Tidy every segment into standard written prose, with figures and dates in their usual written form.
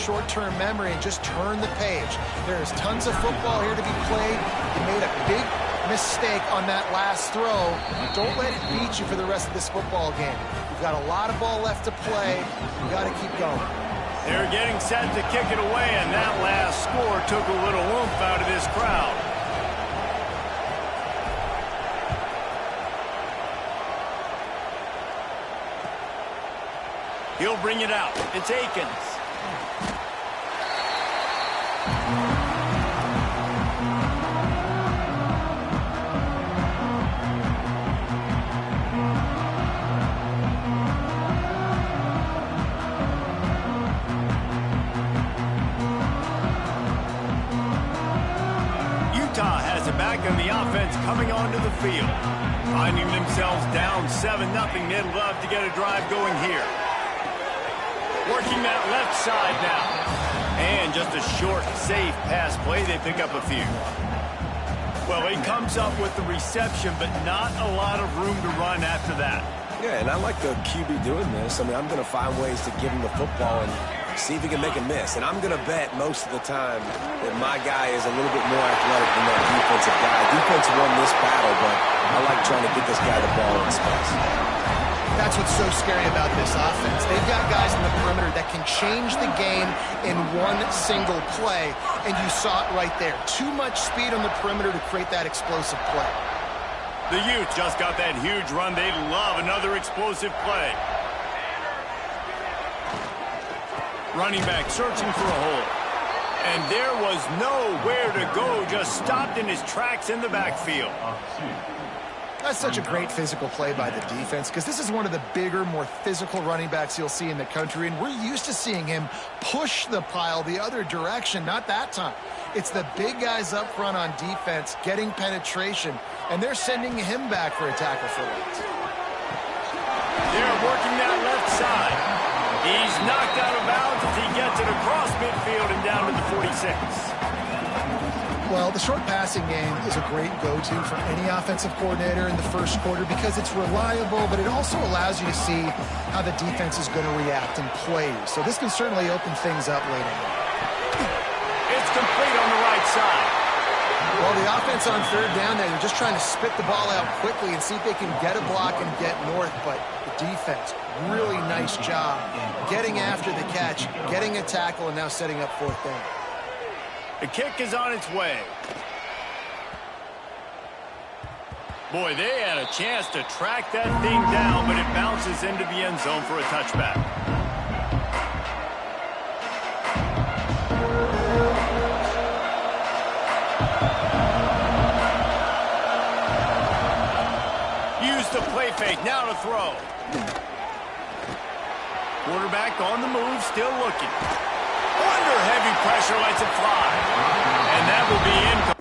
short-term memory and just turn the page. There is tons of football here to be played. You made a big mistake on that last throw. Don't let it beat you for the rest of this football game. You've got a lot of ball left to play. You got to keep going. They're getting set to kick it away, and that last score took a little oomph out of this crowd. He'll bring it out. It's Akins. Utah has it back in the offense coming onto the field. Finding themselves down 7-0, they'd love to get a drive going here. Working that left side now. And just a short, safe pass play. They pick up a few. Well, he comes up with the reception, but not a lot of room to run after that. Yeah, and I like the QB doing this. I mean, I'm going to find ways to give him the football and see if he can make a miss. And I'm going to bet most of the time that my guy is a little bit more athletic than that defensive guy. Defense won this battle, but I like trying to get this guy the ball in space. That's what's so scary about this offense. They've got guys in the perimeter that can change the game in one single play, and you saw it right there. Too much speed on the perimeter to create that explosive play. The Utes just got that huge run. They love another explosive play. Running back searching for a hole. And there was nowhere to go, just stopped in his tracks in the backfield. That's such a great physical play by the defense because this is one of the bigger, more physical running backs you'll see in the country, and we're used to seeing him push the pile the other direction. Not that time. It's the big guys up front on defense getting penetration, and they're sending him back for a tackle for loss. They're working that left side. He's knocked out of bounds as he gets it across midfield and down to the 46. Well, the short passing game is a great go-to for any offensive coordinator in the first quarter because it's reliable, but it also allows you to see how the defense is going to react and play. So this can certainly open things up later on. It's complete on the right side. Well, the offense on third down there, they're just trying to spit the ball out quickly and see if they can get a block and get north, but the defense, really nice job getting after the catch, getting a tackle, and now setting up fourth down. The kick is on its way. Boy, they had a chance to track that thing down, but it bounces into the end zone for a touchback. Use the play fake, now to throw. Quarterback on the move, still looking. Under heavy pressure, lets it fly. And that will be incomplete.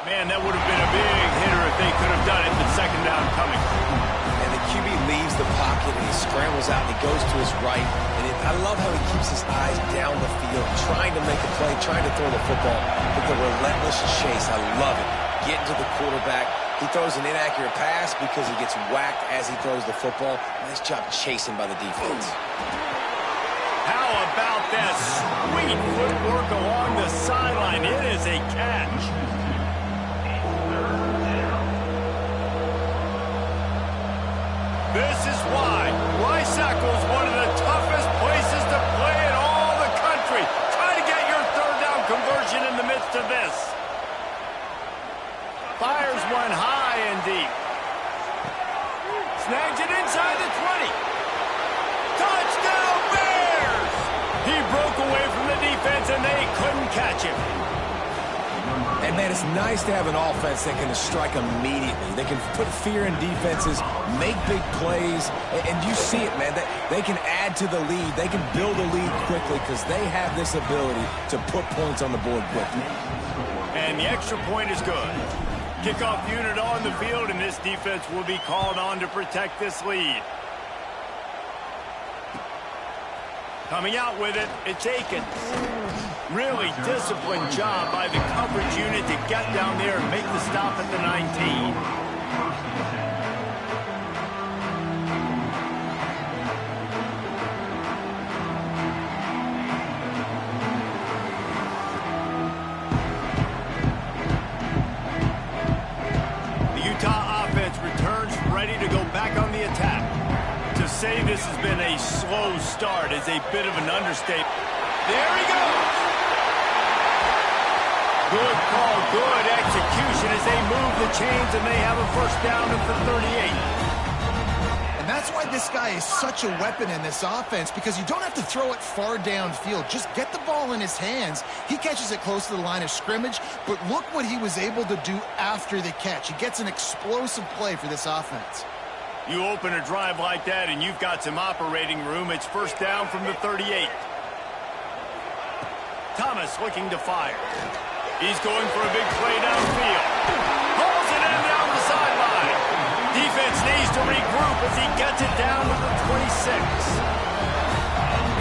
Man, that would have been a big hitter if they could have done it, but second down coming. And the QB leaves the pocket and he scrambles out and he goes to his right. And I love how he keeps his eyes down the field, trying to make a play, trying to throw the football with the relentless chase. I love it. Getting to the quarterback. He throws an inaccurate pass because he gets whacked as he throws the football. Nice job chasing by the defense. How about that sweet footwork along the sideline? It is a catch. This is why Rice-Eccles is one of the toughest places to play in all the country. Try to get your third down conversion in the midst of this. Fires one high and deep. Snags it inside the 20. Man, it's nice to have an offense that can strike immediately. They can put fear in defenses, make big plays, and you see it, man. They can add to the lead. They can build a lead quickly because they have this ability to put points on the board quickly. And the extra point is good. Kickoff unit on the field, and this defense will be called on to protect this lead. Coming out with it, it's Akins. Really disciplined job by the coverage unit to get down there and make the stop at the 19. The Utah offense returns ready to go back on the attack. To say this has been a slow start is a bit of an understatement. There he goes! Good call, good execution as they move the chains, and they have a first down at the 38. And that's why this guy is such a weapon in this offense, because you don't have to throw it far downfield. Just get the ball in his hands. He catches it close to the line of scrimmage, but look what he was able to do after the catch. He gets an explosive play for this offense. You open a drive like that, and you've got some operating room. It's first down from the 38. Thomas looking to fire. He's going for a big play downfield. Pulls it in down the sideline. Defense needs to regroup as he gets it down to the 26.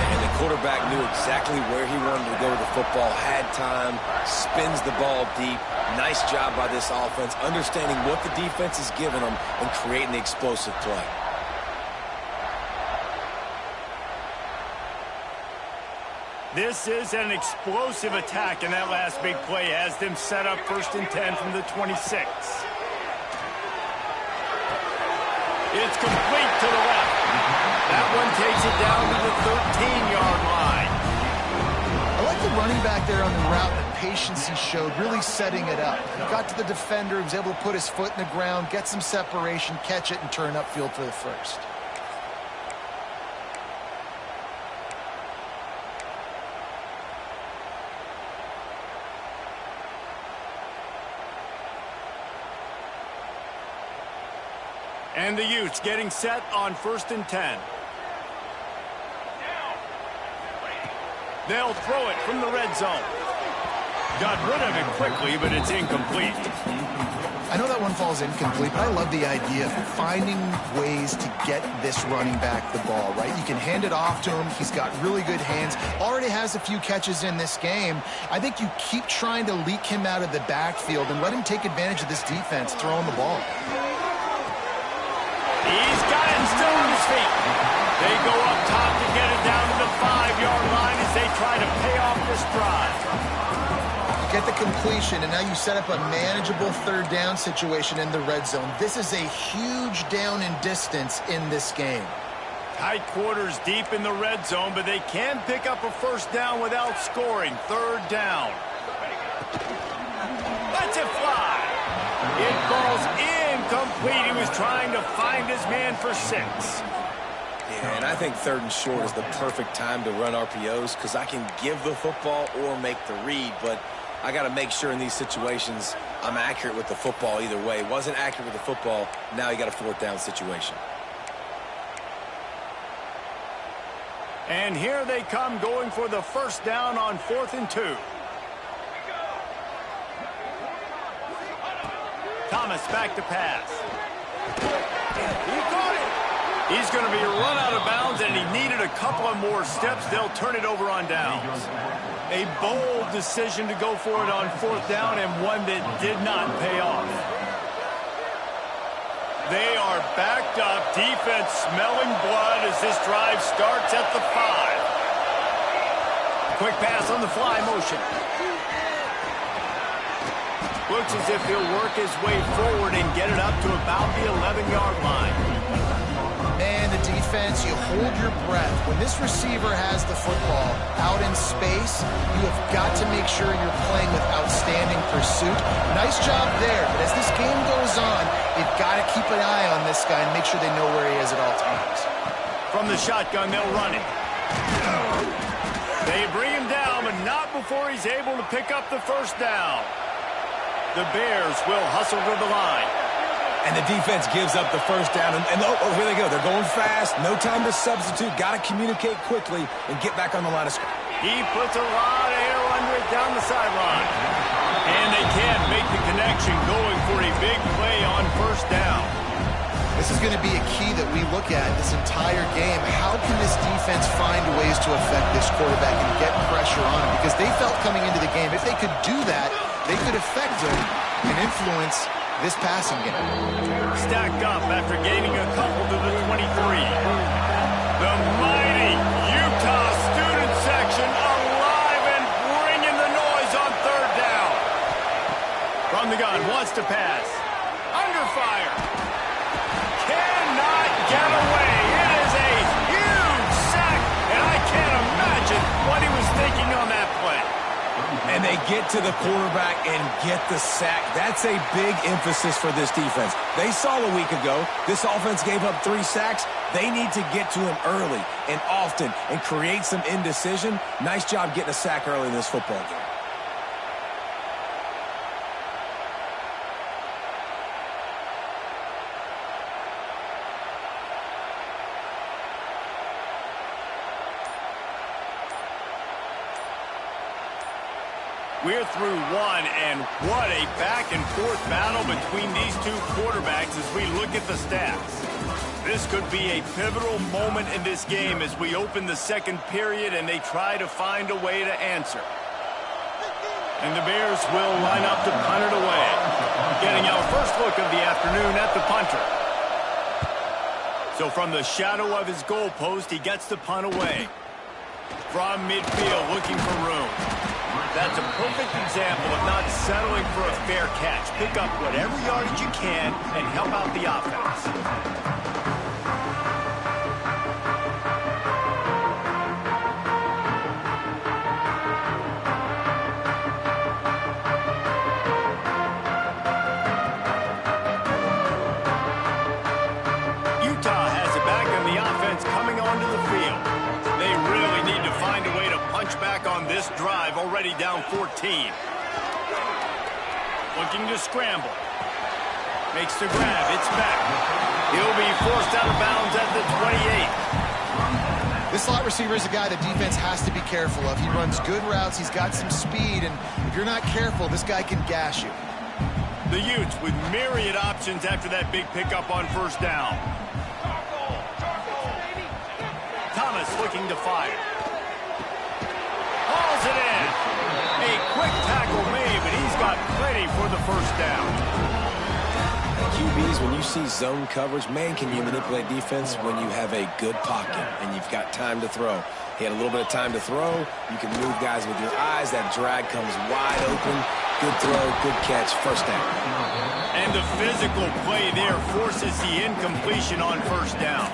And the quarterback knew exactly where he wanted to go with the football, had time, spins the ball deep. Nice job by this offense, understanding what the defense is giving them and creating the explosive play. This is an explosive attack, and that last big play has them set up first and 10 from the 26. It's complete to the left. That one takes it down to the 13-yard line. I like the running back there on the route and the patience he showed, really setting it up. He got to the defender, he was able to put his foot in the ground, get some separation, catch it, and turn upfield for the first. And the Utes getting set on first and 10. They'll throw it from the red zone. Got rid of it quickly, but it's incomplete. I know that one falls incomplete, but I love the idea of finding ways to get this running back the ball, right? You can hand it off to him. He's got really good hands. Already has a few catches in this game. I think you keep trying to leak him out of the backfield and let him take advantage of this defense throwing the ball. He's got it still on his feet. They go up top to get it down to the 5-yard line as they try to pay off this drive. You get the completion, and now you set up a manageable third down situation in the red zone. This is a huge down in distance in this game. Tight quarters deep in the red zone, but they can pick up a first down without scoring. Third down. Lets it fly. It falls incomplete. He was trying to find his man for 6. Yeah, and I think third and short is the perfect time to run RPOs because I can give the football or make the read, but I got to make sure in these situations I'm accurate with the football either way. Wasn't accurate with the football, now you got a fourth down situation. And here they come going for the first down on 4th and 2. Thomas back to pass. He caught it. He's going to be run out of bounds, and he needed a couple of more steps. They'll turn it over on downs. A bold decision to go for it on 4th down, and one that did not pay off. They are backed up. Defense smelling blood as this drive starts at the 5. Quick pass on the fly motion. Looks as if he'll work his way forward and get it up to about the 11-yard line. Man, the defense, you hold your breath. When this receiver has the football out in space, you have got to make sure you're playing with outstanding pursuit. Nice job there, but as this game goes on, you've got to keep an eye on this guy and make sure they know where he is at all times. From the shotgun, they'll run it. They bring him down, but not before he's able to pick up the first down. The Bears will hustle to the line. And the defense gives up the first down. And oh, here they go. They're going fast. No time to substitute. Got to communicate quickly and get back on the line of scrimmage. He puts a lot of air under it down the sideline. And they can't make the connection, going for a big play on first down. This is going to be a key that we look at this entire game. How can this defense find ways to affect this quarterback and get pressure on him? Because they felt coming into the game, if they could do that, they could affect him and influence this passing game. Stacked up after gaining a couple to the 23. The mighty Utah student section alive and bringing the noise on third down. From the gun, wants to pass. Under fire. Cannot get away. It is a huge sack, and I can't imagine what he was thinking on that play. And they get to the quarterback and get the sack. That's a big emphasis for this defense. They saw a week ago, this offense gave up 3 sacks. They need to get to him early and often and create some indecision. Nice job getting a sack early in this football game. We're through one, and what a back-and-forth battle between these two quarterbacks as we look at the stats. This could be a pivotal moment in this game as we open the second period and they try to find a way to answer. And the Bears will line up to punt it away. Getting our first look of the afternoon at the punter. So from the shadow of his goalpost, he gets the punt away. From midfield, looking for room. That's a perfect example of not settling for a fair catch. Pick up whatever yardage you can and help out the offense. Utah has it back on the offense coming onto the field. They really need to find a way to punch back on this drive, already down 14. Looking to scramble. Makes the grab. It's back. He'll be forced out of bounds at the 28. This slot receiver is a guy the defense has to be careful of. He runs good routes. He's got some speed, and if you're not careful, this guy can gash you. The Utes with myriad options after that big pickup on first down. Thomas looking to fire. Hauls it in. A quick tackle made, but he's got plenty for the first down. QBs, when you see zone coverage, man, can you manipulate defense when you have a good pocket and you've got time to throw. He had a little bit of time to throw. You can move guys with your eyes. That drag comes wide open. Good throw, good catch, first down. And the physical play there forces the incompletion on first down.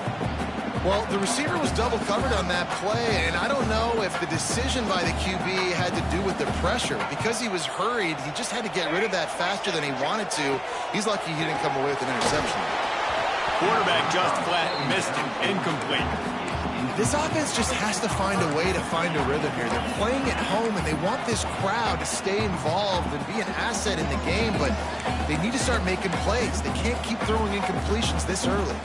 Well, the receiver was double covered on that play, and I don't know if the decision by the QB had to do with the pressure. Because he was hurried, he just had to get rid of that faster than he wanted to. He's lucky he didn't come away with an interception. Quarterback just flat missed him. Incomplete. This offense just has to find a way to find a rhythm here. They're playing at home, and they want this crowd to stay involved and be an asset in the game, but they need to start making plays. They can't keep throwing incompletions this early.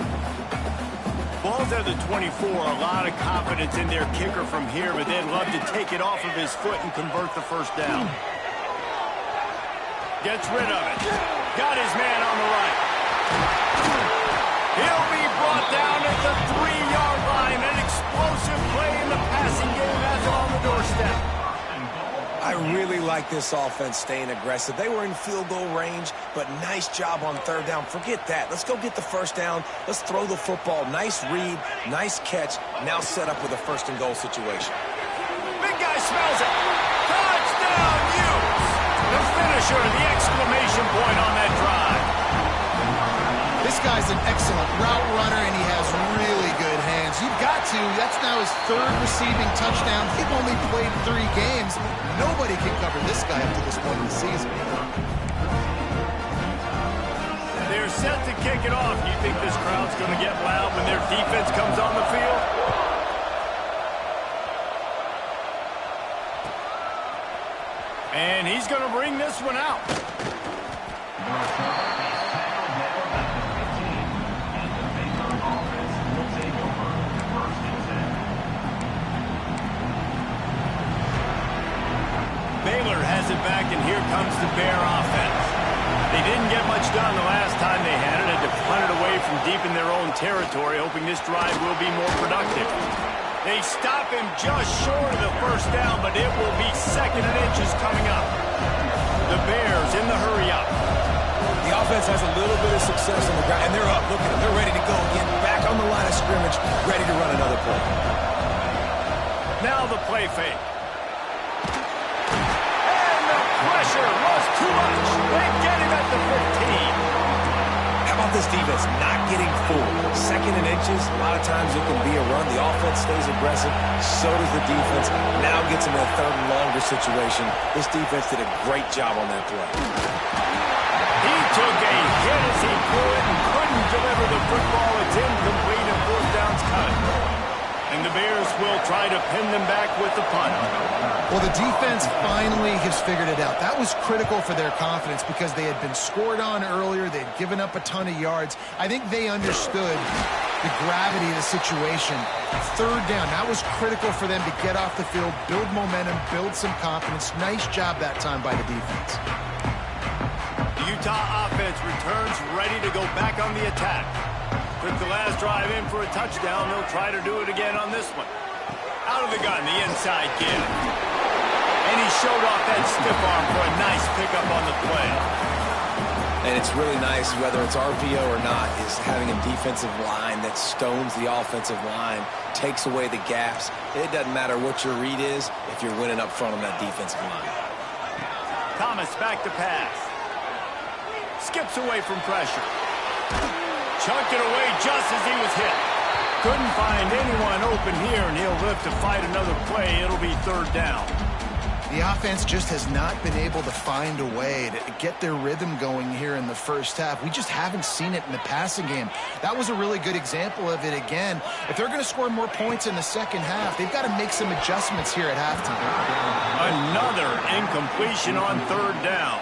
Ball's at the 24, a lot of confidence in their kicker from here, but they'd love to take it off of his foot and convert the first down. Gets rid of it. Got his man on the right. He'll be brought down at the 3-yard line. An explosive play in the passing game has him on the doorstep. I really like this offense staying aggressive. They were in field goal range, but nice job on third down. Forget that. Let's go get the first down. Let's throw the football. Nice read, nice catch. Now set up with a first and goal situation. Big guy smells it. Touchdown, Utes. The finisher, the exclamation point on that drive. This guy's an excellent route runner, and he has really good hands. You've got to. That's now his 3rd receiving touchdown. He's only played 3 games. Nobody can cover this guy up to this point in the season. They're set to kick it off. Do you think this crowd's going to get loud when their defense comes on the field? And he's going to bring this one out. back, and here comes the Bear offense. They didn't get much done the last time they had it. Had to punt it away from deep in their own territory, hoping this drive will be more productive. They stop him just short of the first down, but it will be 2nd and inches coming up. The Bears in the hurry up. The offense has a little bit of success on the ground, and they're up. Look at them. They're ready to go again. Back on the line of scrimmage, ready to run another play. Now the play fake. And the pressure was too much. They get him at the 15. How about this defense not getting fooled? 2nd and inches, a lot of times it can be a run. The offense stays aggressive, so does the defense. Now gets him in a 3rd and longer situation. This defense did a great job on that play. He took a hit as he threw it and couldn't deliver the football. It's incomplete and 4th down's cut. And the Bears will try to pin them back with the punt. Well, the defense finally has figured it out. That was critical for their confidence because they had been scored on earlier. They had given up a ton of yards. I think they understood the gravity of the situation. 3rd down, that was critical for them to get off the field, build momentum, build some confidence. Nice job that time by the defense. The Utah offense returns ready to go back on the attack. Took the last drive in for a touchdown. They'll try to do it again on this one. Out of the gun, the inside give. And he showed off that stiff arm for a nice pickup on the play. And it's really nice, whether it's RPO or not, is having a defensive line that stones the offensive line, takes away the gaps. It doesn't matter what your read is if you're winning up front on that defensive line. Thomas back to pass. Skips away from pressure. Chucked it away just as he was hit. Couldn't find anyone open here, and he'll live to fight another play. It'll be 3rd down. The offense just has not been able to find a way to get their rhythm going here in the first half. We just haven't seen it in the passing game. That was a really good example of it again. If they're going to score more points in the second half, they've got to make some adjustments here at halftime. Another incompletion on 3rd down.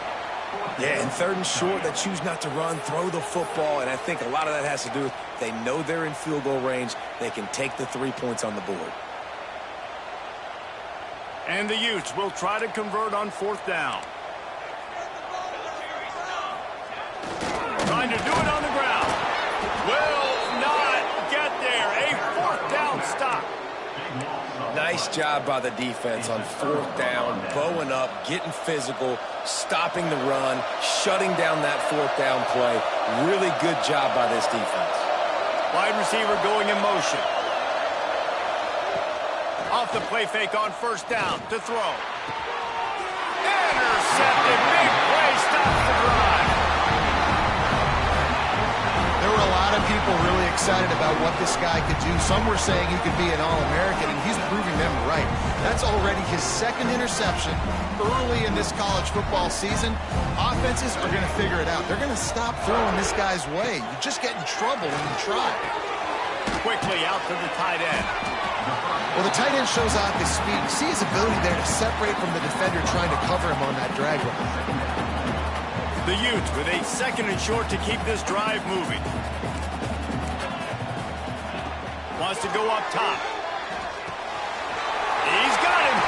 Yeah, and 3rd and short, they choose not to run, throw the football, and I think a lot of that has to do with they know they're in field goal range. They can take the 3 points on the board. And the Utes will try to convert on 4th down. Trying to do it on the ground. Will not get there. A 4th down stop. Nice job by the defense on 4th down, bowing up, getting physical, stopping the run, shutting down that 4th down play. Really good job by this defense. Wide receiver going in motion. Off the play fake on 1st down to throw. Intercepted. Big play stops the drive. There were a lot of people really excited about what this guy could do. Some were saying he could be an All-American, and he's proving them right. That's already his 2nd interception early in this college football season. Offenses are going to figure it out. They're going to stop throwing this guy's way. You just get in trouble when you try. Quickly out to the tight end. Well, the tight end shows off his speed. You see his ability there to separate from the defender trying to cover him on that drag route. The Utes with a 2nd and short to keep this drive moving. Wants to go up top. He's got him.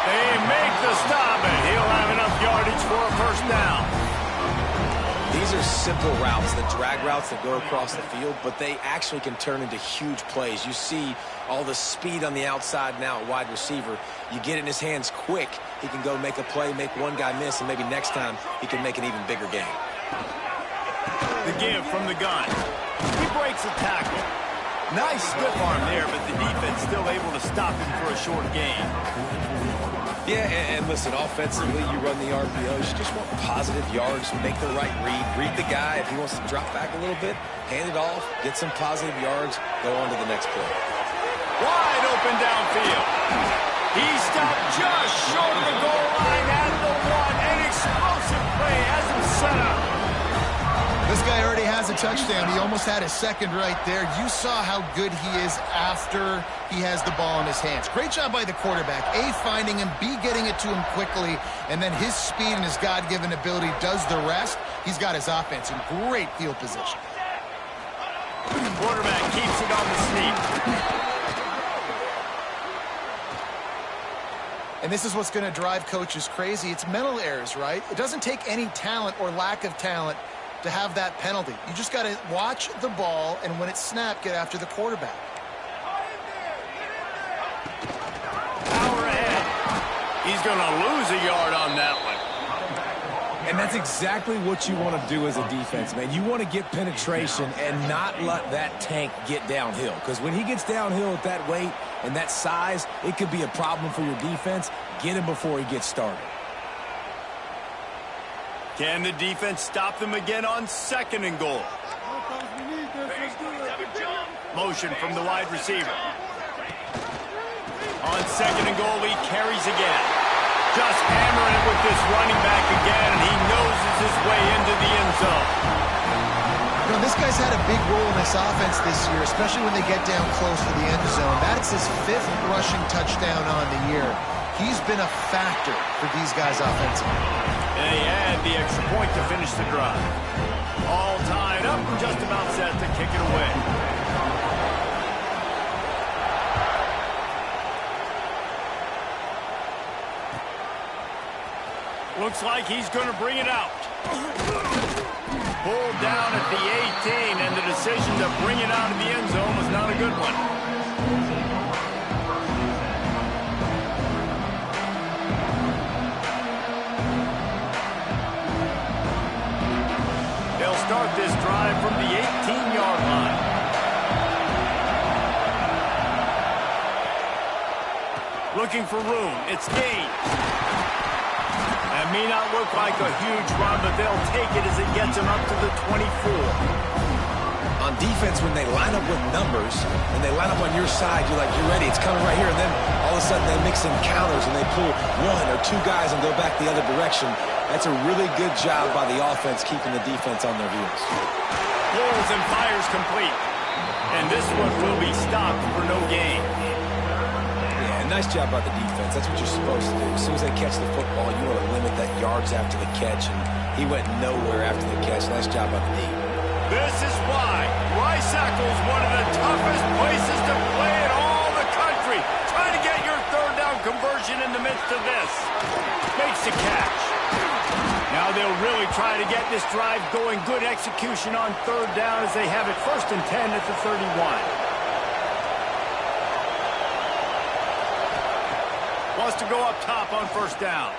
They make the stop, and he'll have enough yardage for a 1st down. These are simple routes, the drag routes that go across the field, but they actually can turn into huge plays. You see all the speed on the outside now at wide receiver. You get it in his hands quick, he can go make a play, make one guy miss, and maybe next time he can make an even bigger game. The give from the gun. He breaks a tackle. Nice stiff arm there, but the defense still able to stop him for a short gain. Yeah, and listen, offensively, you run the RPOs. You just want positive yards, make the right read the guy. If he wants to drop back a little bit, hand it off, get some positive yards, go on to the next play. Wide open downfield. He stopped just short of the goal line at the 1. An explosive play has him set up. This guy already has a touchdown. He almost had a 2nd right there. You saw how good he is after he has the ball in his hands. Great job by the quarterback. A, finding him, B, getting it to him quickly, and then his speed and his God-given ability does the rest. He's got his offense in great field position. Quarterback keeps it on the sneak. And this is what's going to drive coaches crazy. It's mental errors, right? It doesn't take any talent or lack of talent to have that penalty. You just got to watch the ball, and when it's snapped, get after the quarterback. Power ahead. He's going to lose a yard on that one. And that's exactly what you want to do as a defense, man. You want to get penetration and not let that tank get downhill. Because when he gets downhill at that weight and that size, it could be a problem for your defense. Get him before he gets started. Can the defense stop them again on 2nd and goal? Motion from the wide receiver. On 2nd and goal, he carries again. Just hammering it with this running back again, and he noses his way into the end zone. You know, this guy's had a big role in this offense this year, especially when they get down close to the end zone. That's his 5th rushing touchdown on the year. He's been a factor for these guys offensively. And they add the extra point to finish the drive. All tied up and just about set to kick it away. Looks like he's going to bring it out. Pulled down at the 18, and the decision to bring it out of the end zone was not a good one. They'll start this drive from the 18-yard line. Looking for room. It's Gaines. That may not look like a huge run, but they'll take it as it gets them up to the 24. On defense, when they line up with numbers, and they line up on your side, you're like, you're ready, it's coming right here. And then all of a sudden they mix in counters and they pull 1 or 2 guys and go back the other direction. That's a really good job by the offense keeping the defense on their heels. Pulls and fires complete. And this one will be stopped for no gain. Nice job by the defense. That's what you're supposed to do. As soon as they catch the football, you want to limit that yards after the catch, and he went nowhere after the catch. Nice job by the D. This is why Rice-Eccles is one of the toughest places to play in all the country. Try to get your 3rd down conversion in the midst of this. Makes the catch. Now they'll really try to get this drive going. Good execution on 3rd down as they have it 1st and 10 at the 31. Wants to go up top on 1st down.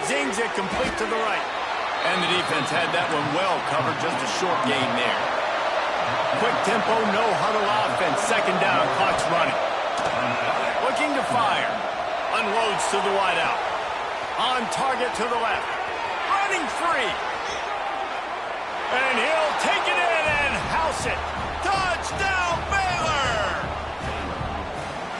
Zings it complete to the right. And the defense had that one well covered, just a short gain there. Quick tempo, no huddle offense. 2nd down, clock's running. Looking to fire. Unloads to the wide out. On target to the left. Running free. And he'll take it in and house it. Touchdown, Baylor!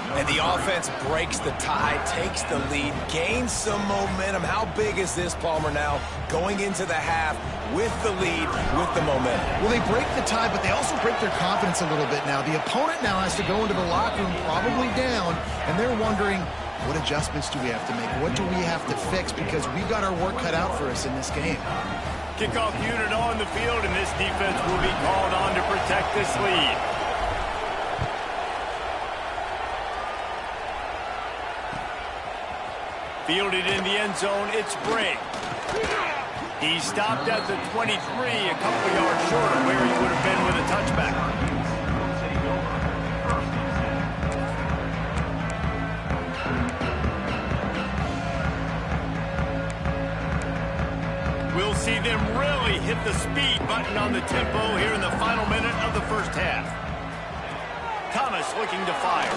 And the offense breaks the tie, takes the lead, gains some momentum. How big is this, Palmer, now going into the half with the lead, with the momentum? Well, they break the tie, but they also break their confidence a little bit now. The opponent now has to go into the locker room probably down, and they're wondering, what adjustments do we have to make? What do we have to fix? Because we've got our work cut out for us in this game. Kickoff unit on the field, and this defense will be called on to protect this lead. Fielded in the end zone, it's Bray. He stopped at the 23, a couple of yards short of where he would have been with a touchback. We'll see them really hit the speed button on the tempo here in the final minute of the 1st half. Thomas looking to fire.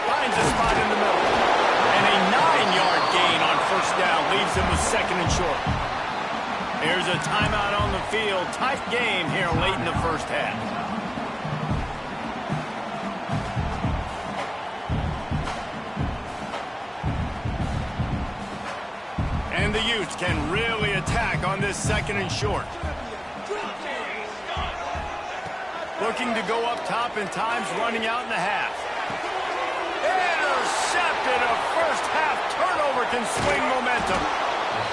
Finds a spot in the middle. And a 9-yard gain on 1st down leaves him with 2nd and short. There's a timeout on the field. Tight game here late in the 1st half. And the Utes can really attack on this 2nd and short. Looking to go up top, and time's running out in the half. Intercepted. A 1st half turnover can swing momentum.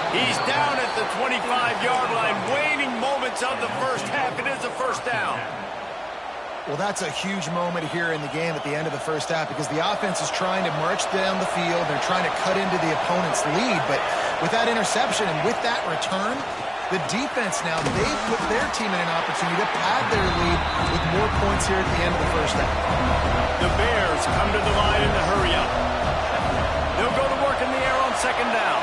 He's down at the 25-yard line. Waning moments of the 1st half. It is a 1st down. Well, that's a huge moment here in the game at the end of the first half because the offense is trying to march down the field. They're trying to cut into the opponent's lead, but with that interception and with that return, the defense now, they've put their team in an opportunity to pad their lead with more points here at the end of the first half. The Bears come to the line in the hurry-up. They'll go to work in the air on second down.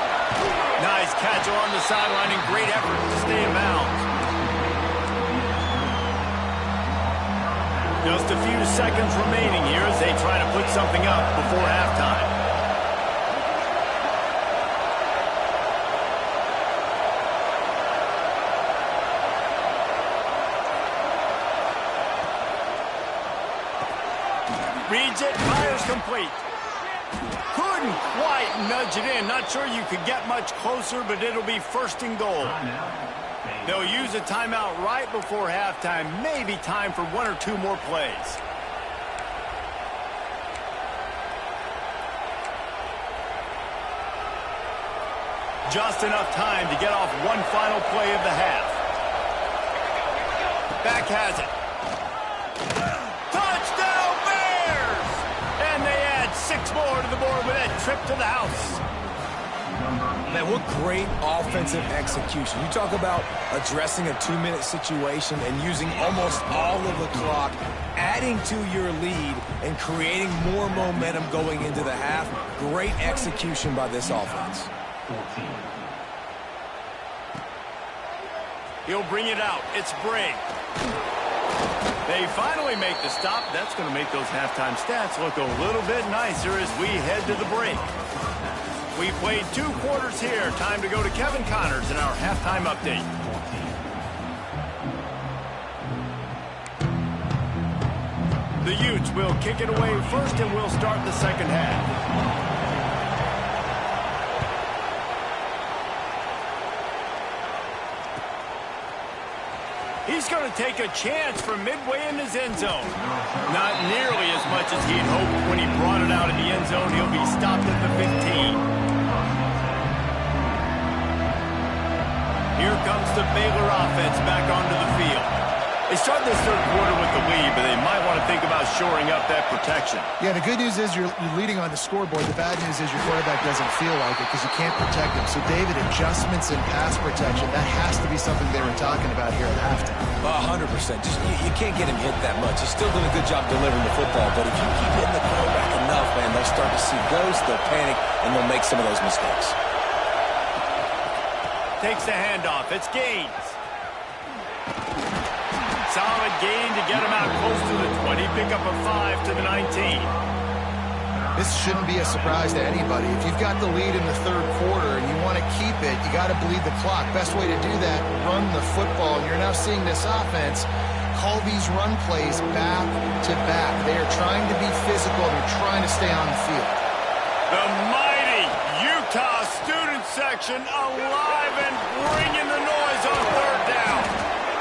Nice catch along the sideline and great effort to stay in bounds. Just a few seconds remaining here as they try to put something up before halftime. Reads it, fires complete. Couldn't quite nudge it in. Not sure you could get much closer, but it'll be first and goal. They'll use a timeout right before halftime. Maybe time for one or two more plays. Just enough time to get off one final play of the half. Back has it. Touchdown Bears! And they add 6 more to the board with that trip to the house. Man, what great offensive execution. You talk about addressing a 2-minute situation and using almost all of the clock, adding to your lead, and creating more momentum going into the half. Great execution by this offense. He'll bring it out. It's Briggs. They finally make the stop. That's going to make those halftime stats look a little bit nicer as we head to the break. We played 2 quarters here. Time to go to Kevin Connors in our halftime update. The Utes will kick it away first, and we'll start the second half. He's going to take a chance from midway in his end zone. Not nearly as much as he'd hoped when he brought it out in the end zone. He'll be stopped at the 15. Here comes the Baylor offense back onto the field. They start this third quarter with the lead, but they might want to think about shoring up that protection. Yeah, the good news is you're leading on the scoreboard. The bad news is your quarterback doesn't feel like it because you can't protect him. So, David, adjustments in pass protection, that has to be something they were talking about here at halftime. 100%. Just you can't get him hit that much. He's still doing a good job delivering the football, but if you keep hitting the quarterback enough, man, they'll start to see ghosts, they'll panic, and they'll make some of those mistakes. Takes the handoff. It's Gaines. Solid gain to get him out close to the 20. Pick up a 5 to the 19. This shouldn't be a surprise to anybody. If you've got the lead in the third quarter and you want to keep it, you got to bleed the clock. Best way to do that, run the football. And you're now seeing this offense call these run plays back to back. They are trying to be physical. They're trying to stay on the field. The mighty Utah student section alive and bringing the noise on third down.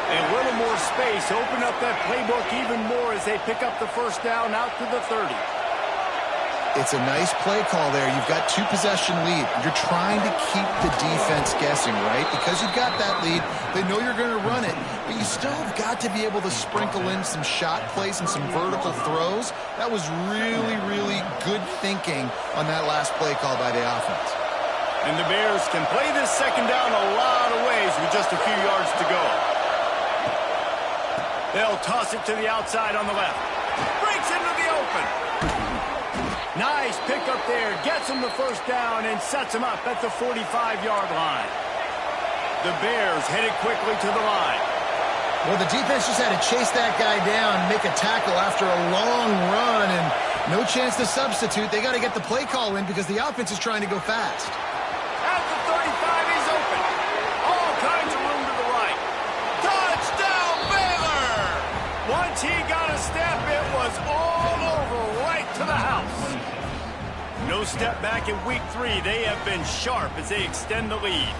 A little more space, open up that playbook even more as they pick up the first down out to the 30. It's a nice play call there. You've got 2-possession lead. You're trying to keep the defense guessing, right? Because you've got that lead, they know you're going to run it, but you still have got to be able to sprinkle in some shot plays and some vertical throws. That was really, really good thinking on that last play call by the offense. And the Bears can play this second down a lot of ways with just a few yards to go. They'll toss it to the outside on the left. Breaks into the open. Nice pick up there. Gets him the first down and sets him up at the 45-yard line. The Bears headed quickly to the line. Well, the defense just had to chase that guy down and make a tackle after a long run, and no chance to substitute. They got to get the play call in because the offense is trying to go fast. At the 35, he's open. All kinds of room to the right. Touchdown, Baylor! Once he got a step, it was all over right to the house. No step back in week 3. They have been sharp as they extend the lead.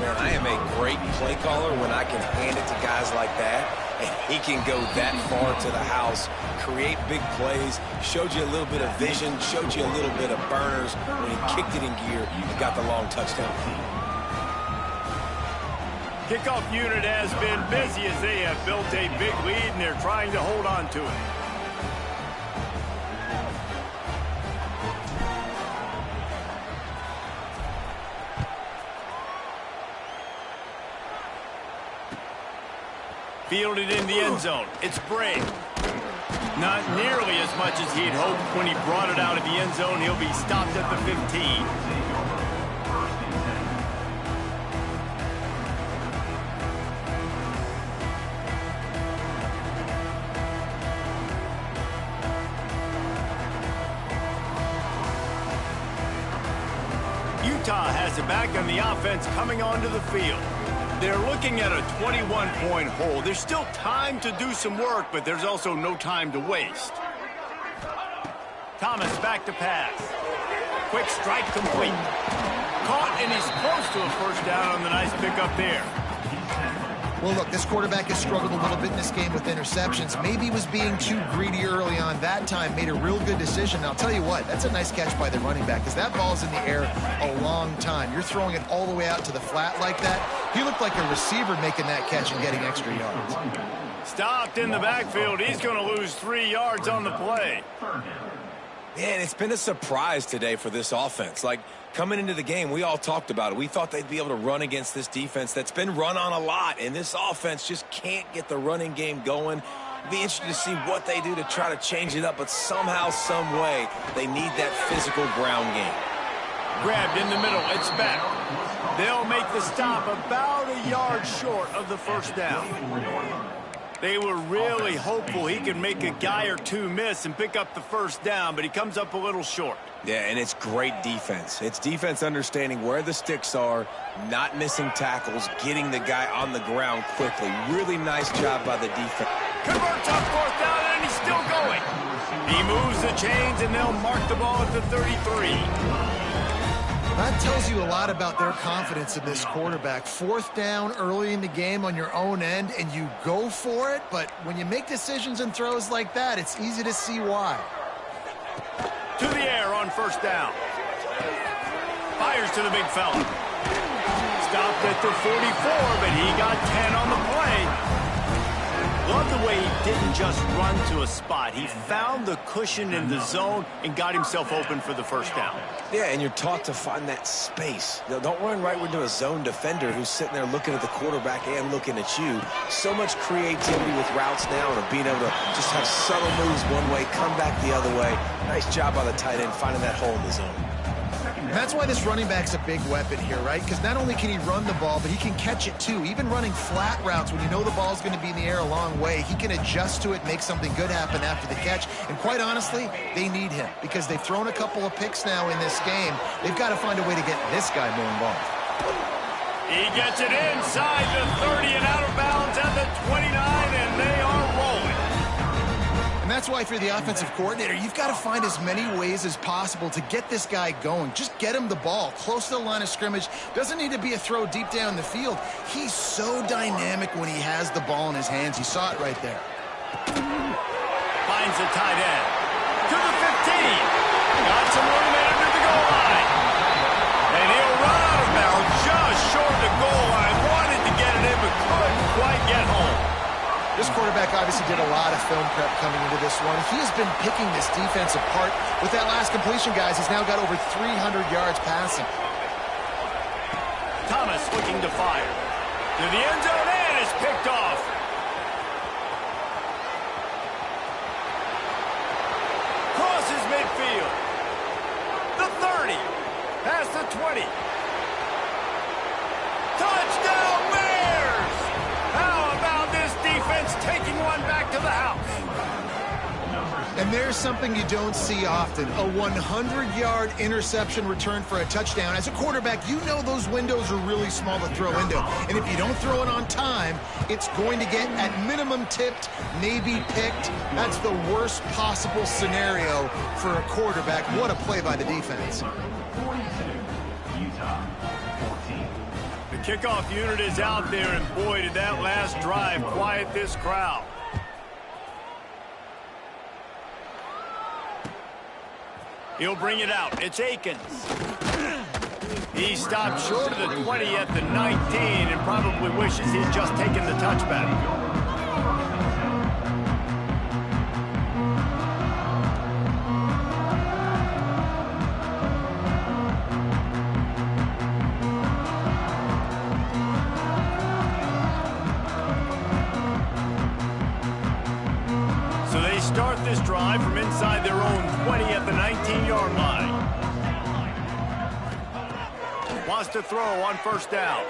Man, I am a great play caller when I can hand it to guys like that, and he can go that far to the house, create big plays, showed you a little bit of vision, showed you a little bit of burners when he kicked it in gear and got the long touchdown. Kickoff unit has been busy as they have built a big lead, and they're trying to hold on to it. Fielded in the end zone. It's Bray. Not nearly as much as he'd hoped when he brought it out of the end zone. He'll be stopped at the 15. Utah has it back on the offense coming onto the field. They're looking at a 21-point hole. There's still time to do some work, but there's also no time to waste. Thomas back to pass. Quick strike complete. Caught, and he's close to a first down on the nice pickup there. Well, look, this quarterback has struggled a little bit in this game with interceptions. Maybe he was being too greedy early on. That time made a real good decision. Now, I'll tell you what, that's a nice catch by the running back because that ball's in the air a long time. You're throwing it all the way out to the flat like that. He looked like a receiver making that catch and getting extra yards. Stopped in the backfield. He's going to lose 3 yards on the play. Man, it's been a surprise today for this offense. Like, coming into the game, we all talked about it. We thought they'd be able to run against this defense that's been run on a lot, and this offense just can't get the running game going. It'll be interesting to see what they do to try to change it up, but somehow, some way, they need that physical ground game. Grabbed in the middle. It's back. They'll make the stop about a yard short of the first down. They were really hopeful he could make a guy or two miss and pick up the first down, but he comes up a little short. Yeah, and it's great defense. It's defense understanding where the sticks are, not missing tackles, getting the guy on the ground quickly. Really nice job by the defense. Converts on fourth down, and he's still going. He moves the chains, and they'll mark the ball at the 33. That tells you a lot about their confidence in this quarterback. Fourth down early in the game on your own end, and you go for it, but when you make decisions and throws like that, it's easy to see why. To the air on first down. Fires to the big fella. Stopped at the 44, but he got 10 on the play. Love the way he didn't just run to a spot. He found the cushion in the zone and got himself open for the first down. Yeah, and you're taught to find that space. Don't run right into a zone defender who's sitting there looking at the quarterback and looking at you. So much creativity with routes now and being able to just have subtle moves one way, come back the other way. Nice job by the tight end finding that hole in the zone. And that's why this running back's a big weapon here, right? Because not only can he run the ball, but he can catch it too. Even running flat routes when you know the ball's going to be in the air a long way, he can adjust to it, make something good happen after the catch. And quite honestly, they need him because they've thrown a couple of picks now in this game. They've got to find a way to get this guy more involved. He gets it inside the 30 and out of bounds at the 29, and they are rolling. And that's why if you're the offensive coordinator, you've got to find as many ways as possible to get this guy going. Just get him the ball close to the line of scrimmage. Doesn't need to be a throw deep down the field. He's so dynamic when he has the ball in his hands. You saw it right there. Finds the tight end. To the 15. Got some room in under the goal line. And he'll run out of bounds just short of the goal line. Wanted to get it in, but couldn't quite get home. This quarterback obviously did a lot of film prep coming into this one. He has been picking this defense apart. With that last completion, guys, he's now got over 300 yards passing. Thomas looking to fire. To the end zone, and is picked off. Crosses midfield. The 30. Past the 20. Touchdown, Bears! How about this defense taking one back to the house? And there's something you don't see often, a 100-yard interception return for a touchdown. As a quarterback, you know those windows are really small to throw into. And if you don't throw it on time, it's going to get at minimum tipped, maybe picked. That's the worst possible scenario for a quarterback. What a play by the defense. The kickoff unit is out there, and boy, did that last drive quiet this crowd. He'll bring it out. It's Akins. He stopped short of the 20 at the 19 and probably wishes he'd just taken the touchback. Start this drive from inside their own 20 at the 19-yard line. Wants to throw on first down.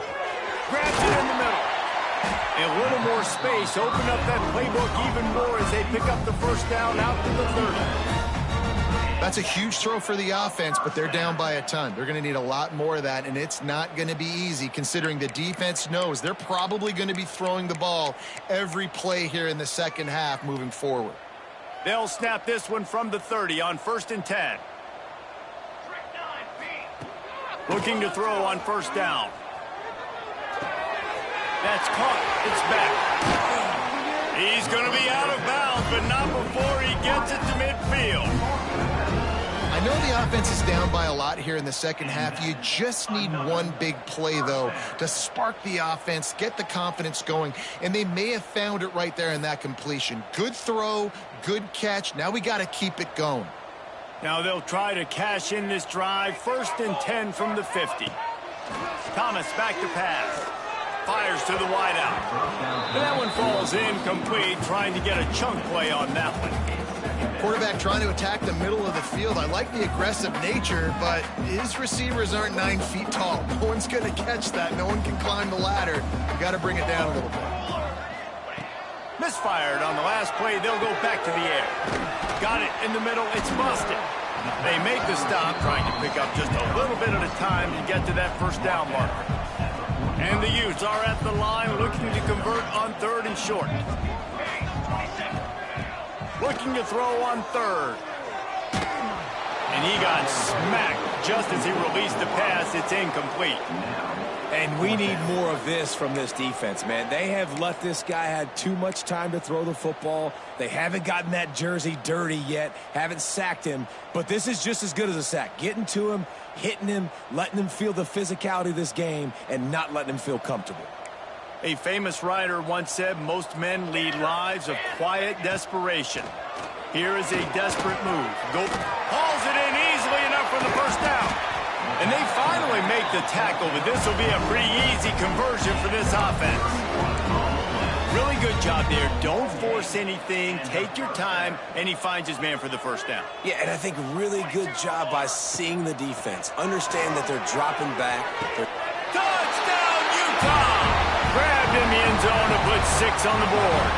Grabs it in the middle. A little more space. Open up that playbook even more as they pick up the first down out to the 30. That's a huge throw for the offense, but they're down by a ton. They're going to need a lot more of that, and it's not going to be easy considering the defense knows they're probably going to be throwing the ball every play here in the second half moving forward. They'll snap this one from the 30 on 1st and 10. Looking to throw on first down. That's caught. It's back. He's going to be out of bounds, but not before he gets it to midfield. I know the offense is down by a lot here in the second half. You just need one big play, though, to spark the offense, get the confidence going, and they may have found it right there in that completion. Good throw, good catch. Now we got to keep it going. Now they'll try to cash in this drive. 1st and 10 from the 50. Thomas back to pass. Fires to the wideout. That one falls incomplete, trying to get a chunk play on that one. Quarterback trying to attack the middle of the field. I like the aggressive nature, but his receivers aren't 9 feet tall. No one's going to catch that. No one can climb the ladder. You got to bring it down a little bit. Misfired on the last play. They'll go back to the air. Got it in the middle. It's busted. They make the stop, trying to pick up just a little bit at a time to get to that first down marker. And the Utes are at the line looking to convert on 3rd and short. Looking to throw on 3rd. And he got smacked just as he released the pass. It's incomplete. And we need more of this from this defense, man. They have let this guy have too much time to throw the football. They haven't gotten that jersey dirty yet, haven't sacked him. But this is just as good as a sack. Getting to him, hitting him, letting him feel the physicality of this game, and not letting him feel comfortable. A famous writer once said, most men lead lives of quiet desperation. Here is a desperate move. Hauls it in easily enough for the first down. And they finally make the tackle, but this will be a pretty easy conversion for this offense. Really good job there. Don't force anything. Take your time, and he finds his man for the first down. Yeah, and I think really good job by seeing the defense. Understand that they're dropping back. Touchdown, Utah! Grabbed in the end zone to put 6 on the board.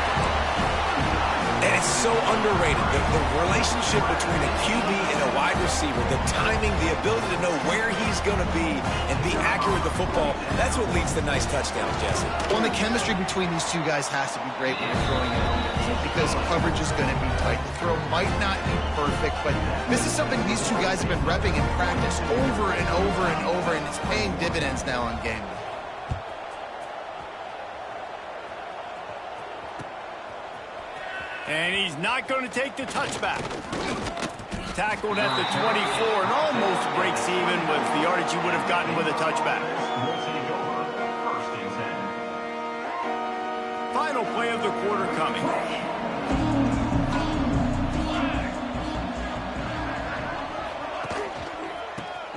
And it's so underrated. The relationship between a QB and a wide receiver, the timing, the ability to know where he's going to be and be accurate with the football, that's what leads to nice touchdowns, Jesse. Well, the chemistry between these two guys has to be great when you're throwing it because coverage is going to be tight. The throw might not be perfect, but this is something these two guys have been repping in practice over and over and over, and it's paying dividends now on game day. And he's not going to take the touchback. Tackled at the 24 and almost breaks even with the yardage he would have gotten with a touchback. Final play of the quarter coming.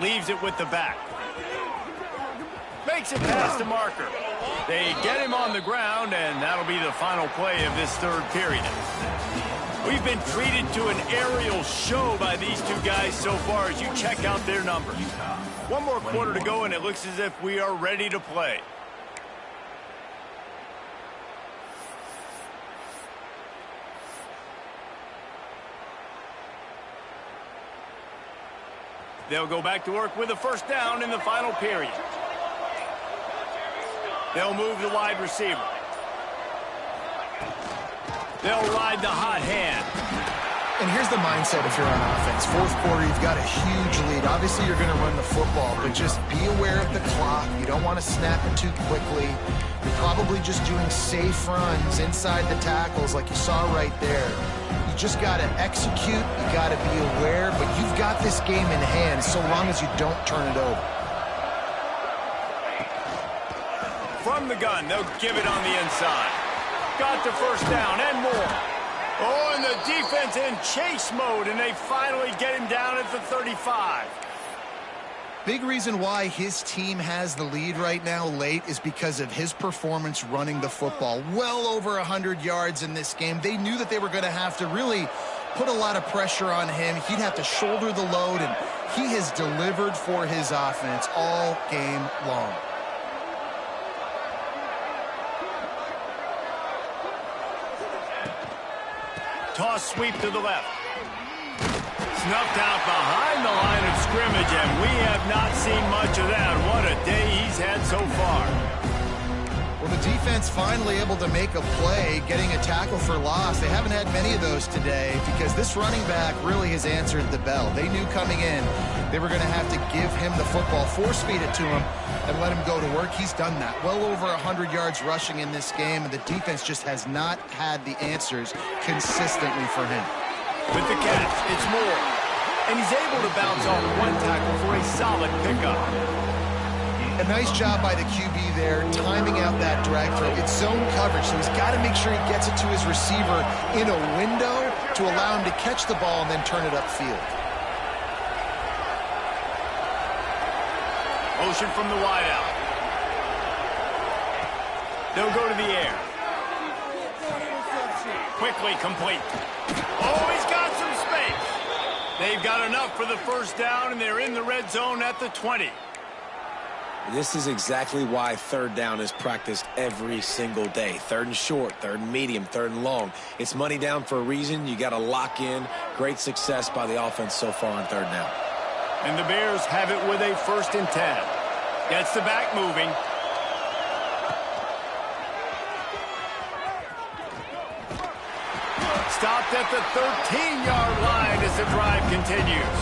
Leaves it with the back. Makes it past the marker. They get him on the ground, and that'll be the final play of this 3rd period. We've been treated to an aerial show by these two guys so far as you check out their numbers. One more quarter to go, and it looks as if we are ready to play. They'll go back to work with a first down in the final period. They'll move the wide receiver. They'll ride the hot hand. And here's the mindset if you're on offense. 4th quarter, you've got a huge lead. Obviously, you're going to run the football, but just be aware of the clock. You don't want to snap it too quickly. You're probably just doing safe runs inside the tackles like you saw right there. You just got to execute. You got to be aware, but you've got this game in hand so long as you don't turn it over. from the gun. They'll give it on the inside. Got the first down and more. Oh, and the defense in chase mode, and they finally get him down at the 35. Big reason why his team has the lead right now late is because of his performance running the football. Well over 100 yards in this game. They knew that they were going to have to really put a lot of pressure on him. He'd have to shoulder the load, and he has delivered for his offense all game long. Toss sweep to the left. Snuffed out behind the line of scrimmage, and we have not seen much of that. What a day he's had so far. Well, the defense finally able to make a play, getting a tackle for loss. They haven't had many of those today because this running back really has answered the bell. They knew coming in they were going to have to give him the football, force feed it to him, and let him go to work. He's done that. Well over 100 yards rushing in this game, and the defense just has not had the answers consistently for him. With the catch, it's Moore. And he's able to bounce off one tackle for a solid pickup. A nice job by the QB there, timing out that drag throw. It's zone coverage, so he's got to make sure he gets it to his receiver in a window to allow him to catch the ball and then turn it upfield. Motion from the wideout. They'll go to the air. Quickly complete. Oh, he's got some space. They've got enough for the first down, and they're in the red zone at the 20. This is exactly why third down is practiced every single day. Third and short, third and medium, third and long. It's money down for a reason. You got to lock in. Great success by the offense so far on third down. And the Bears have it with a 1st and 10. Gets the back moving. Stopped at the 13-yard line as the drive continues.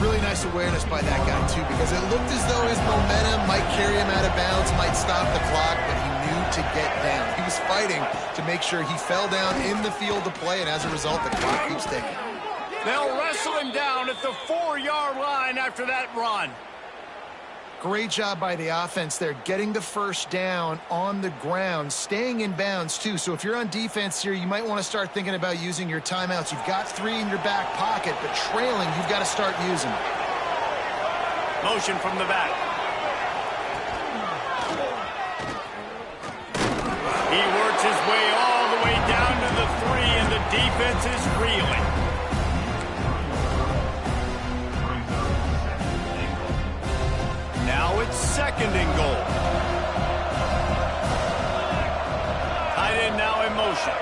Really nice awareness by that guy, too, because it looked as though his momentum might carry him out of bounds, might stop the clock, but he knew to get down. He was fighting to make sure he fell down in the field to play, and as a result, the clock keeps ticking. They'll wrestle him down at the 4-yard line after that run. Great job by the offense there, getting the first down on the ground, staying in bounds, too. So if you're on defense here, you might want to start thinking about using your timeouts. You've got 3 in your back pocket, but trailing, you've got to start using them. Motion from the back. He works his way all the way down to the 3, and the defense is reeling. Now it's 2nd and goal. Tight end now in motion.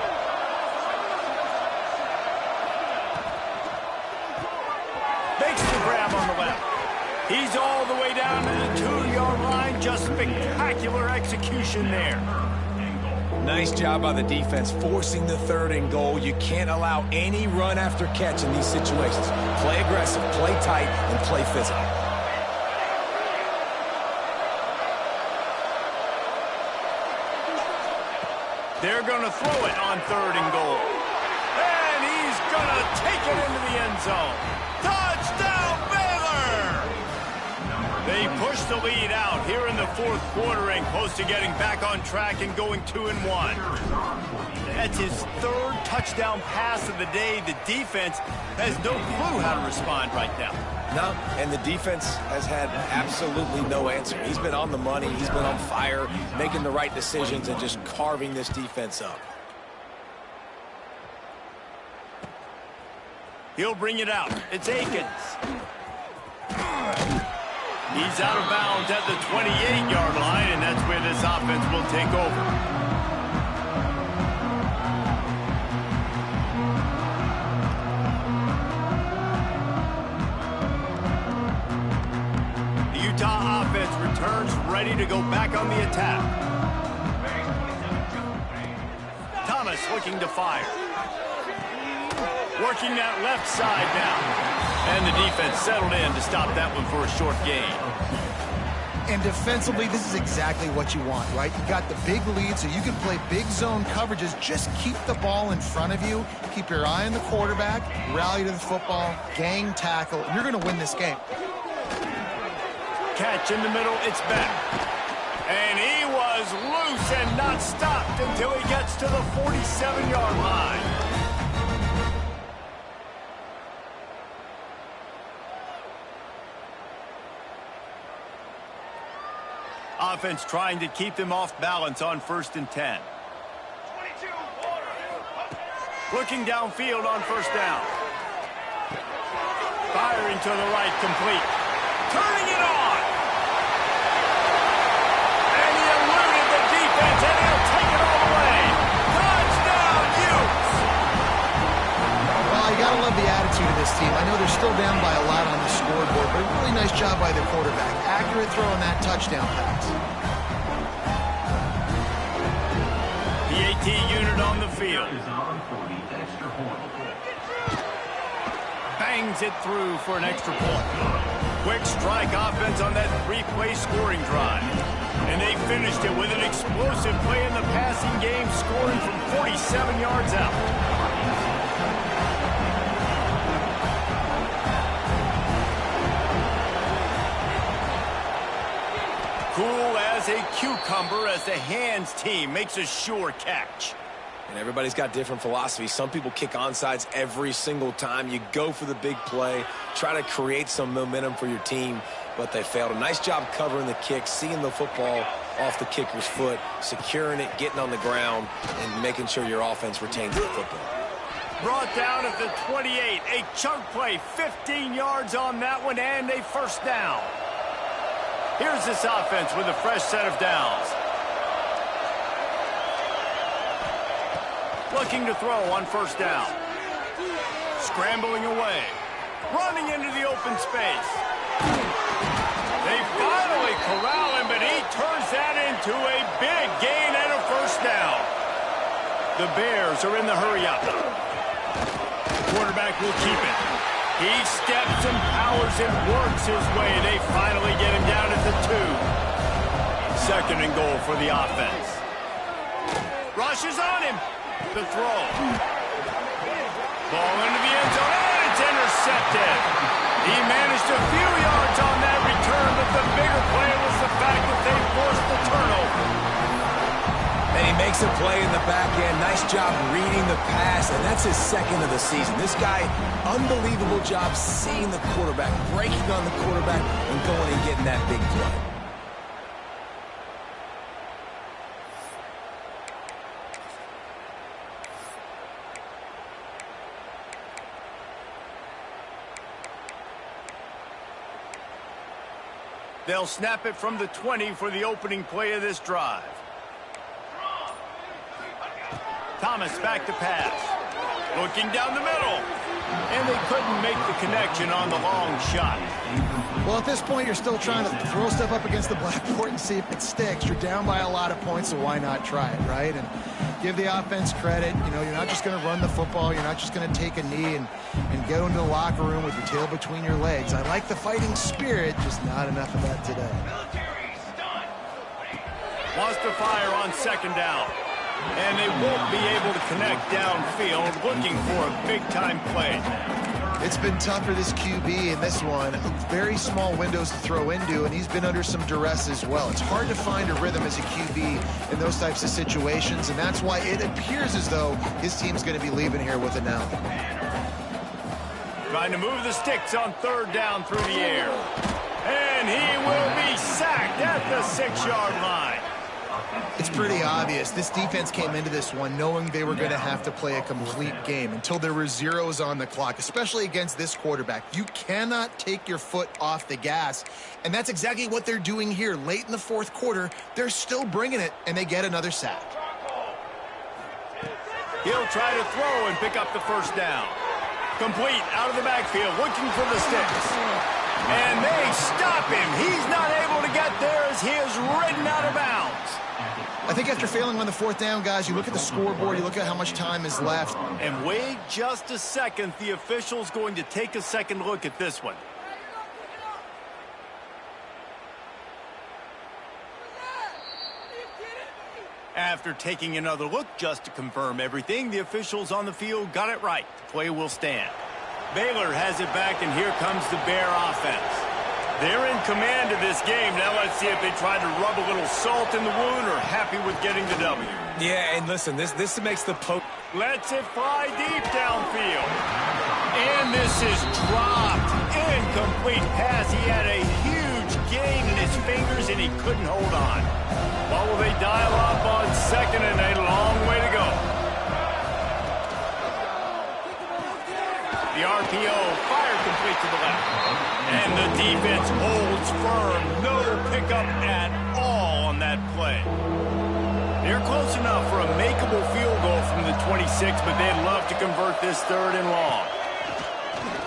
Makes the grab on the left. He's all the way down to the 2-yard line. Just spectacular execution there. Nice job by the defense forcing the 3rd and goal. You can't allow any run after catch in these situations. Play aggressive, play tight, and play physical. They're going to throw it on 3rd and goal. And he's going to take it into the end zone. Touchdown, Baylor! They push the lead out here in the 4th quarter and close to getting back on track and going 2-1. That's his 3rd touchdown pass of the day. The defense has no clue how to respond right now. No, and the defense has had absolutely no answer. He's been on the money. He's been on fire, making the right decisions and just carving this defense up. He'll bring it out. It's Akins. He's out of bounds at the 28-yard line, and that's where this offense will take over. Utah offense returns ready to go back on the attack. Thomas looking to fire. Working that left side now. And the defense settled in to stop that one for a short gain. And defensively, this is exactly what you want, right? You got the big lead, so you can play big zone coverages. Just keep the ball in front of you. Keep your eye on the quarterback. Rally to the football. Gang tackle. And you're going to win this game. Catch in the middle, it's back. And he was loose and not stopped until he gets to the 47-yard line. Offense trying to keep them off balance on 1st and 10. Looking downfield on 1st down. Firing to the right, complete. Turning it on. And he eluded the defense, and he'll take it all the way. Touchdown, Utes! Well, you got to love the attitude of this team. I know they're still down by a lot on the scoreboard, but a really nice job by the quarterback. Accurate throw on that touchdown pass. The AT unit on the field. Bangs it through for an extra point. Quick strike offense on that 3-play scoring drive. And they finished it with an explosive play in the passing game, scoring from 47 yards out. Cool as a cucumber as the hands team makes a sure catch. And everybody's got different philosophies. Some people kick onside every single time. You go for the big play, try to create some momentum for your team, but they failed. A nice job covering the kick, seeing the football off the kicker's foot, securing it, getting on the ground, and making sure your offense retains the football. Brought down at the 28. A chunk play, 15 yards on that one, and a 1st down. Here's this offense with a fresh set of downs. Looking to throw on 1st down. Scrambling away. Running into the open space. They finally corral him, but he turns that into a big gain and a 1st down. The Bears are in the hurry-up. The quarterback will keep it. He steps and powers and works his way. They finally get him down at the 2. 2nd and goal for the offense. Rushes on him. The throw. Ball into the end zone, and it's intercepted. He managed a few yards on that return, but the bigger play was the fact that they forced the turnover. And he makes a play in the back end. Nice job reading the pass, and that's his 2nd of the season. This guy, unbelievable job seeing the quarterback, breaking on the quarterback, and going and getting that big play. They'll snap it from the 20 for the opening play of this drive. Thomas back to pass. Looking down the middle. And they couldn't make the connection on the long shot. Well, at this point, you're still trying to throw stuff up against the blackboard and see if it sticks. You're down by a lot of points, so why not try it, right? And give the offense credit. You know, you're not just going to run the football. You're not just going to take a knee and go into the locker room with your tail between your legs. I like the fighting spirit, just not enough of that today. Wants to fire on 2nd down. And they won't be able to connect downfield, looking for a big-time play. It's been tough for this QB in this one. Very small windows to throw into, and he's been under some duress as well. It's hard to find a rhythm as a QB in those types of situations, and that's why it appears as though his team's going to be leaving here with it now. Trying to move the sticks on 3rd down through the air. And he will be sacked at the 6-yard line. It's pretty obvious. This defense came into this one knowing they were going to have to play a complete game until there were zeros on the clock, especially against this quarterback. You cannot take your foot off the gas, and that's exactly what they're doing here. Late in the 4th quarter, they're still bringing it, and they get another sack. He'll try to throw and pick up the 1st down. Complete out of the backfield, looking for the sticks. And they stop him. He's not able to get there as he is ridden out of bounds. I think after failing on the 4th down, guys, you look at the scoreboard, you look at how much time is left. And wait just a second. The official's going to take a second look at this one. After taking another look just to confirm everything, the officials on the field got it right. The play will stand. Baylor has it back, and here comes the Bear offense. They're in command of this game. Now let's see if they try to rub a little salt in the wound or happy with getting the W. Yeah, and listen, this makes the poke. Lets it fly deep downfield. And this is dropped. Incomplete pass. He had a huge gain in his fingers, and he couldn't hold on. What will they dial up on second and a long way to go? The RPO fire complete to the left. And the defense holds firm. No pickup at all on that play. They're close enough for a makeable field goal from the 26, but they'd love to convert this third and long.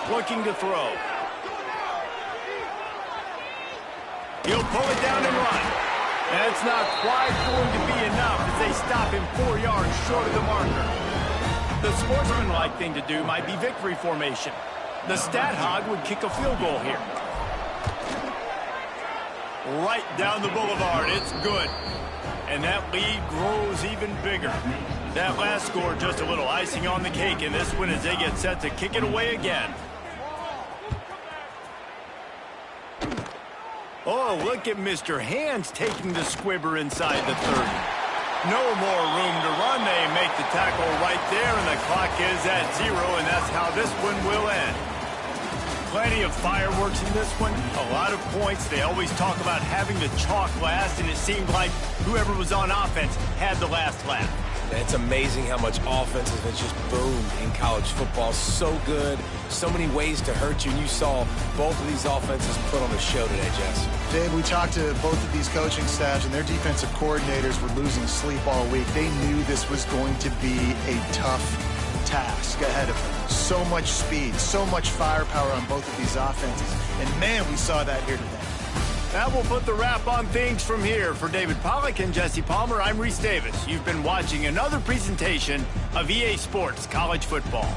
Looking to throw. He'll pull it down and run. That's not quite going to be enough as they stop him 4 yards short of the marker. The sportsmanlike thing to do might be victory formation. The stat hog would kick a field goal here. Right down the boulevard. It's good. And that lead grows even bigger. That last score just a little icing on the cake in this one as they get set to kick it away again. Oh, look at Mr. Hands taking the squibber inside the 30. No more room to run. They make the tackle right there, and the clock is at 0, and that's how this one will end. Plenty of fireworks in this one, a lot of points. They always talk about having the chalk last, and it seemed like whoever was on offense had the last laugh. It's amazing how much offense has just boomed in college football. So good, so many ways to hurt you, and you saw both of these offenses put on a show today, Jess. Dave, we talked to both of these coaching staffs, and their defensive coordinators were losing sleep all week. They knew this was going to be a tough task ahead of them. So much speed, so much firepower on both of these offenses. And, man, we saw that here today. That will put the wrap on things from here. For David Pollack and Jesse Palmer, I'm Reese Davis. You've been watching another presentation of EA Sports College Football.